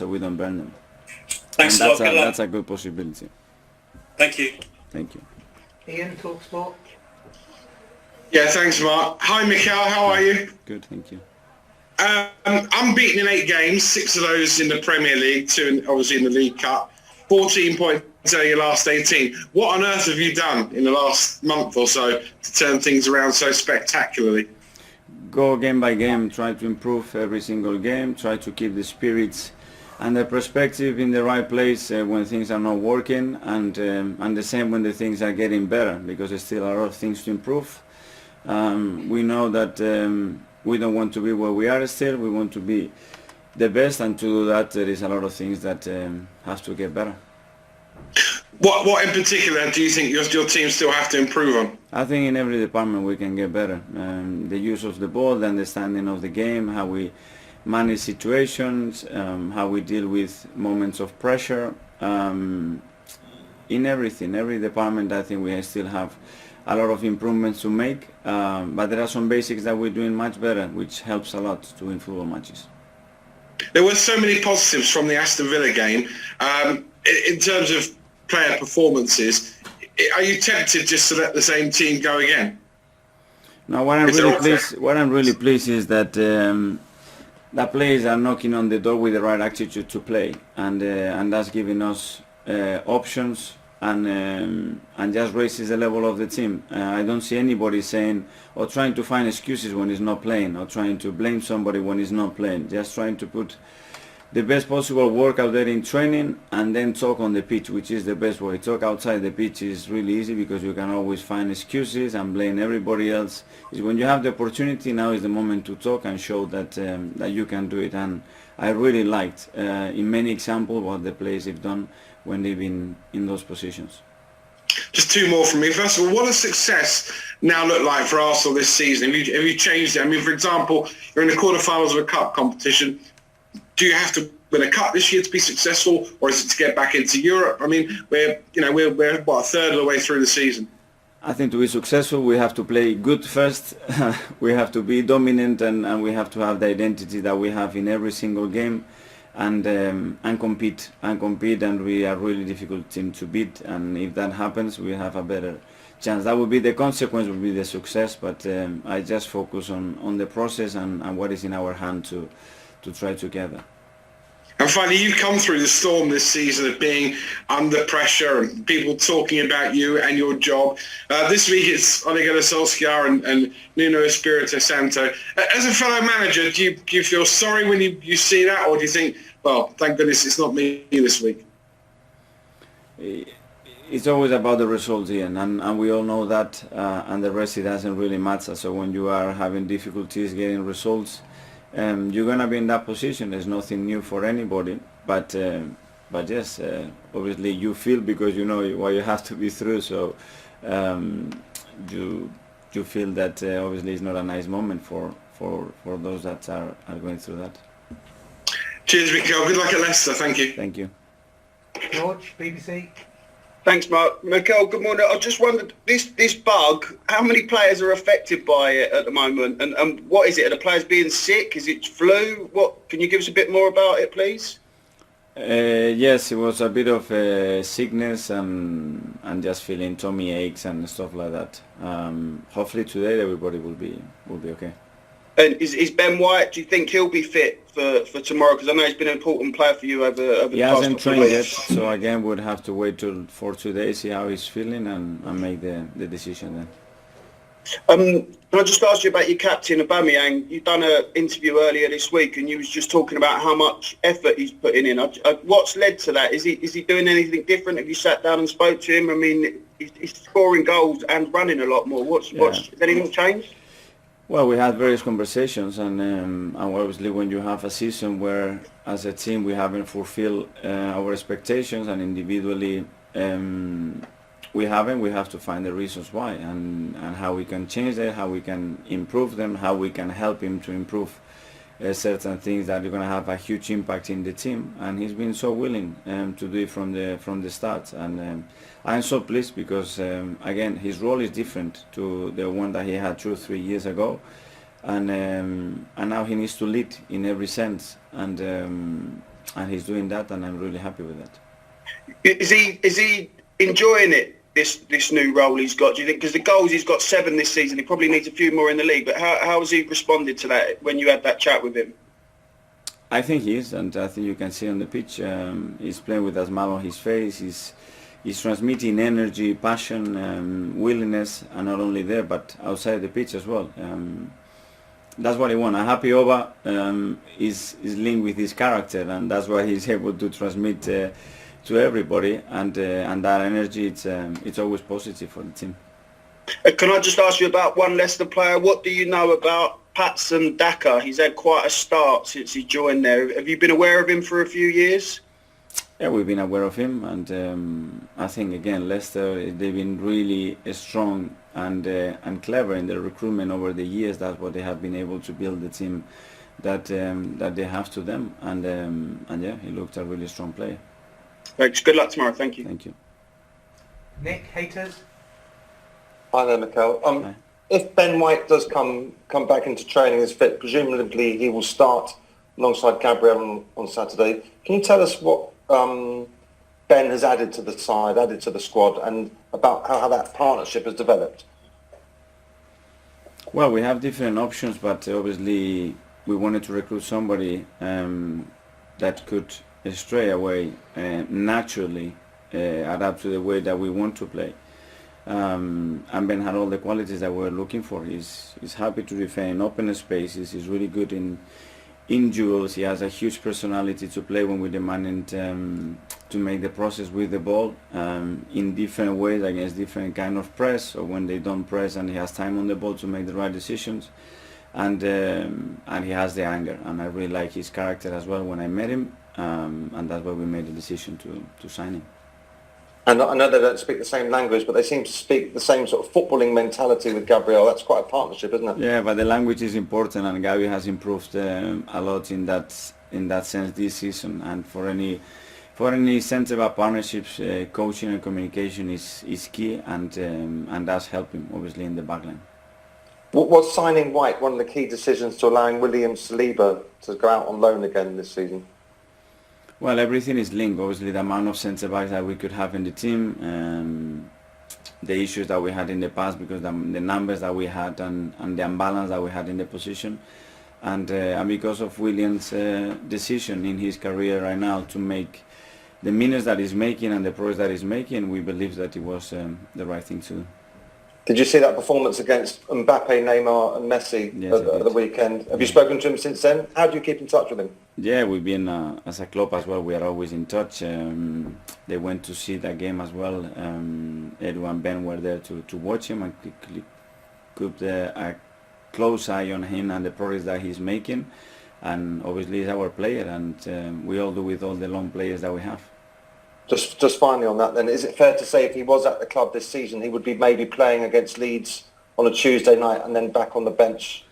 we don't burn them. Thanks and a lot. Good luck. That's a good possibility. Thank you. Thank you. Ian, TalkSport. Yeah, thanks, Mark. Hi, Mikel. How are you? Good, thank you. Unbeaten in 8 games, 6 of those in the Premier League, 2 obviously in the League Cup. 14 points out of your last 18. What on earth have you done in the last month or so to turn things around so spectacularly? Go game by game, try to improve every single game, try to keep the spirits and the perspective in the right place when things are not working, and the same when the things are getting better, because there's still a lot of things to improve. We know that we don't want to be where we are still, we want to be the best, and to do that there is a lot of things that have to get better. What in particular do you think your team still have to improve on? I think in every department we can get better. The use of the ball, the understanding of the game, how we manage situations, how we deal with moments of pressure. In everything, every department, I think we still have a lot of improvements to make, but there are some basics that we're doing much better, which helps a lot to win football matches. There were so many positives from the Aston Villa game. In terms of player performances, are you tempted just to let the same team go again? No, what I'm really pleased is that the players are knocking on the door with the right attitude to play, and that's giving us options and just raises the level of the team. I don't see anybody saying or trying to find excuses when he's not playing, or trying to blame somebody when he's not playing. Just trying to put the best possible work out there in training, and then talk on the pitch, which is the best way. Talk outside the pitch is really easy because you can always find excuses and blame everybody else. It's when you have the opportunity, now is the moment to talk and show that that you can do it. And I really liked in many examples what the players have done when they've been in those positions. Just 2 more from me. First of all, what does success now look like for Arsenal this season? Have you changed it? I mean, for example, you're in the quarterfinals of a cup competition. Do you have to win a cup this year to be successful, or is it to get back into Europe? I mean, we're what, a third of the way through the season. I think to be successful, we have to play good first. We have to be dominant, and we have to have the identity that we have in every single game, and compete, and we are a really difficult team to beat. And if that happens, we have a better chance. That would be the consequence, would be the success. But I just focus on the process and what is in our hand to try together. And finally, you've come through the storm this season of being under pressure and people talking about you and your job. This week it's Ole Gunnar Solskjaer and Nuno Espirito Santo. As a fellow manager, do you feel sorry when you see that, or do you think, well, thank goodness it's not me this week? It's always about the results, Ian, and we all know that, and the rest, it doesn't really matter. So when you are having difficulties getting results, you're gonna be in that position. There's nothing new for anybody, but yes, obviously you feel, because you know what you have to be through. So you feel that obviously it's not a nice moment for those that are going through that. Cheers, Mikel. Good luck at Leicester. Thank you. Thank you. George, BBC. Thanks, Mark. Mikel, good morning. I just wondered, this bug, how many players are affected by it at the moment? And what is it? Are the players being sick? Is it flu? What? Can you give us a bit more about it, please? Yes, it was a bit of sickness and just feeling tummy aches and stuff like that. Hopefully today everybody will be okay. And is Ben White, do you think he'll be fit for tomorrow? Because I know he's been an important player for you over the past He hasn't couple of trained yet, weeks. so again we'll have to wait for 2 days, see how he's feeling, and make the decision then. Can I just ask you about your captain, Aubameyang? You've done an interview earlier this week, and you was just talking about how much effort he's putting in. What's led to that? Is he doing anything different? Have you sat down and spoke to him? I mean, he's scoring goals and running a lot more. Has anything changed? Well, we had various conversations, and obviously when you have a season where, as a team, we haven't fulfilled our expectations, and individually we have to find the reasons why, and how we can change that, how we can improve them, how we can help him to improve certain things that are going to have a huge impact in the team. And he's been so willing to do it from the start, and I'm so pleased because again, his role is different to the one that he had 2 or 3 years ago, and now he needs to lead in every sense, and he's doing that, and I'm really happy with that. Is he enjoying it? This new role he's got, do you think? Because the goals, he's got 7 this season. He probably needs a few more in the league. But how has he responded to that when you had that chat with him? I think he is, and I think you can see on the pitch. He's playing with a smile on his face. He's transmitting energy, passion, willingness, and not only there, but outside the pitch as well. That's what he wants. A happy Oba is linked with his character, and that's why he's able to transmit to everybody, and that energy, it's always positive for the team. Can I just ask you about one Leicester player? What do you know about Patson Daka? He's had quite a start since he joined there. Have you been aware of him for a few years? Yeah, we've been aware of him, and I think again Leicester, they've been really strong and clever in their recruitment over the years. That's what they have been able to build the team that they have to them, and yeah, he looked a really strong player. Thanks. Good luck tomorrow. Thank you. Thank you. Nick, haters. Hi there, Mikel. Hi. If Ben White does come back into training as fit, presumably he will start alongside Gabriel on Saturday. Can you tell us what Ben has added to the side, added to the squad, and about how that partnership has developed? Well, we have different options, but obviously we wanted to recruit somebody that could straight away naturally adapt to the way that we want to play. And Ben had all the qualities that we're looking for. He's happy to defend open spaces. He's really good in duels. He has a huge personality to play when we demand him to make the process with the ball in different ways against different kind of press, or when they don't press and he has time on the ball to make the right decisions. And he has the anger, and I really like his character as well when I met him, and that's why we made the decision to sign him. And I know they don't speak the same language, but they seem to speak the same sort of footballing mentality with Gabriel. That's quite a partnership, isn't it? Yeah, but the language is important, and Gabi has improved a lot in that sense this season. And for any centre-back partnerships, coaching and communication is key, and that's helping obviously in the backline. Was signing White one of the key decisions to allowing William Saliba to go out on loan again this season? Well, everything is linked. Obviously, the amount of centre-backs that we could have in the team, the issues that we had in the past because the numbers that we had and the imbalance that we had in the position, and because of William's decision in his career right now to make the minutes that he's making and the progress that he's making, we believe that it was the right thing to do. Did you see that performance against Mbappe, Neymar and Messi at the weekend? Have you spoken to him since then? How do you keep in touch with him? Yeah, we've been, as a club as well, we are always in touch. They went to see that game as well. Edu and Ben were there to watch him and keep a close eye on him and the progress that he's making. And obviously he's our player, and we all do with all the long players that we have. Just finally on that then, is it fair to say if he was at the club this season, he would be maybe playing against Leeds on a Tuesday night and then back on the bench?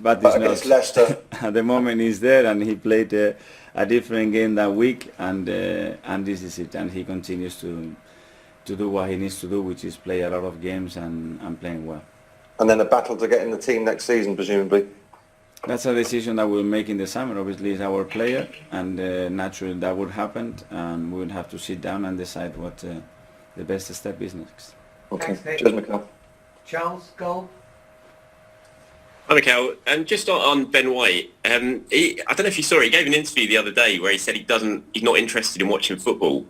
But against Leicester. At the moment he's there, and he played a different game that week, and this is it, and he continues to do what he needs to do, which is play a lot of games and playing well. And then a battle to get in the team next season, presumably? That's a decision that we'll make in the summer. Obviously he's our player, and naturally that would happen, and we would have to sit down and decide what the best step is next. Okay, Thanks, cheers, Mikel. Charles, goal. Hi, Mikel. Just on Ben White, I don't know if you saw it, he gave an interview the other day where he said he's not interested in watching football,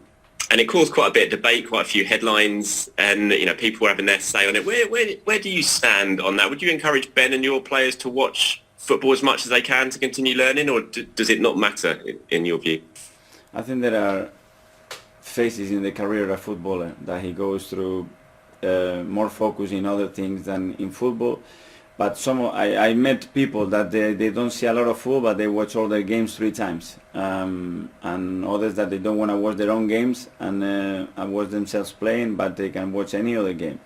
and it caused quite a bit of debate, quite a few headlines, and people were having their say on it. Where do you stand on that? Would you encourage Ben and your players to watch football as much as they can to continue learning, or does it not matter in your view? I think there are phases in the career of a footballer that he goes through more focus in other things than in football. But I met people that they don't see a lot of football, but they watch all their games 3 times, and others that they don't want to watch their own games and watch themselves playing, but they can watch any other game.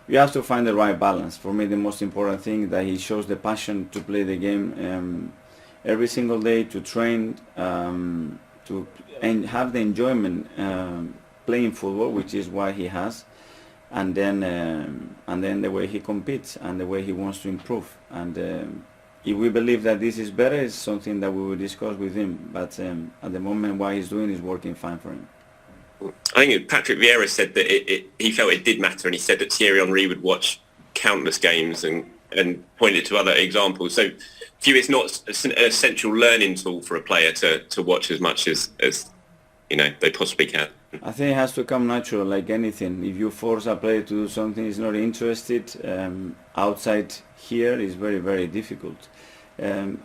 You have to find the right balance. For me, the most important thing is that he shows the passion to play the game every single day, to train, to have the enjoyment playing football, which is what he has, and then the way he competes and the way he wants to improve. And if we believe that this is better, it's something that we will discuss with him. But at the moment, what he's doing is working fine for him. I think Patrick Vieira said that he felt it did matter, and he said that Thierry Henry would watch countless games and pointed to other examples. So for you, it's not an essential learning tool for a player to watch as much as they possibly can. I think it has to come natural, like anything. If you force a player to do something he's not interested, outside here is very, very difficult.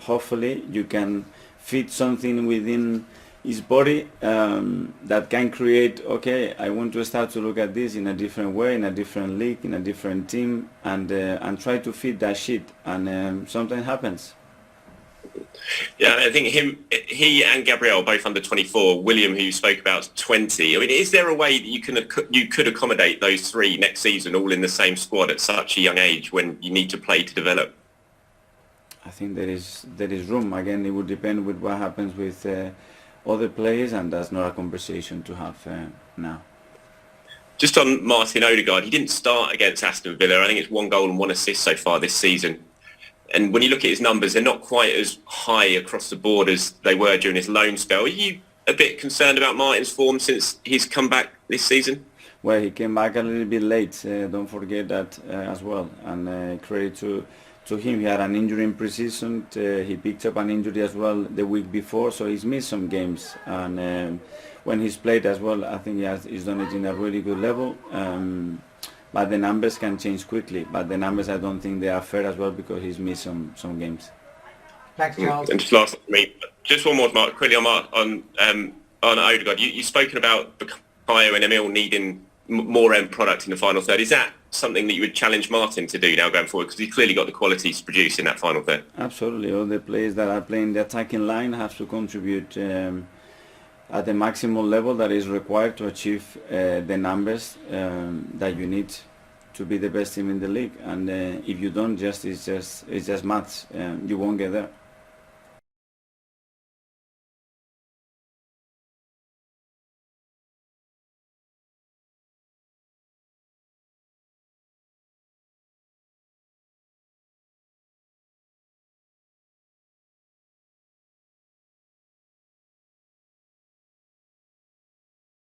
Hopefully you can fit something within his body that can create, okay, I want to start to look at this in a different way, in a different league, in a different team, and try to fit that shit, and something happens. Yeah, I think he and Gabriel both under 24. William, who you spoke about, 20. I mean, is there a way that you could accommodate those three next season all in the same squad at such a young age when you need to play to develop? I think there is room. Again, it would depend with what happens with other players, and that's not a conversation to have now. Just on Martin Odegaard, he didn't start against Aston Villa. I think it's 1 goal and 1 assist so far this season. And when you look at his numbers, they're not quite as high across the board as they were during his loan spell. Are you a bit concerned about Martin's form since he's come back this season? Well, he came back a little bit late. Don't forget that as well. And credit to him. He had an injury in pre-season. He picked up an injury as well the week before, so he's missed some games. And when he's played as well, I think he's done it in a really good level. But the numbers can change quickly. But the numbers, I don't think they are fair as well, because he's missed some games. Thanks, Charles. And just last for me, just one more, Mark, quickly on Odegaard. You've spoken about Bukayo and Emil needing more end product in the final third. Is that something that you would challenge Martin to do now going forward? Because he's clearly got the qualities to produce in that final third. Absolutely. All the players that are playing the attacking line have to contribute at the maximum level that is required to achieve the numbers that you need to be the best team in the league. And if you don't, it's just maths. You won't get there.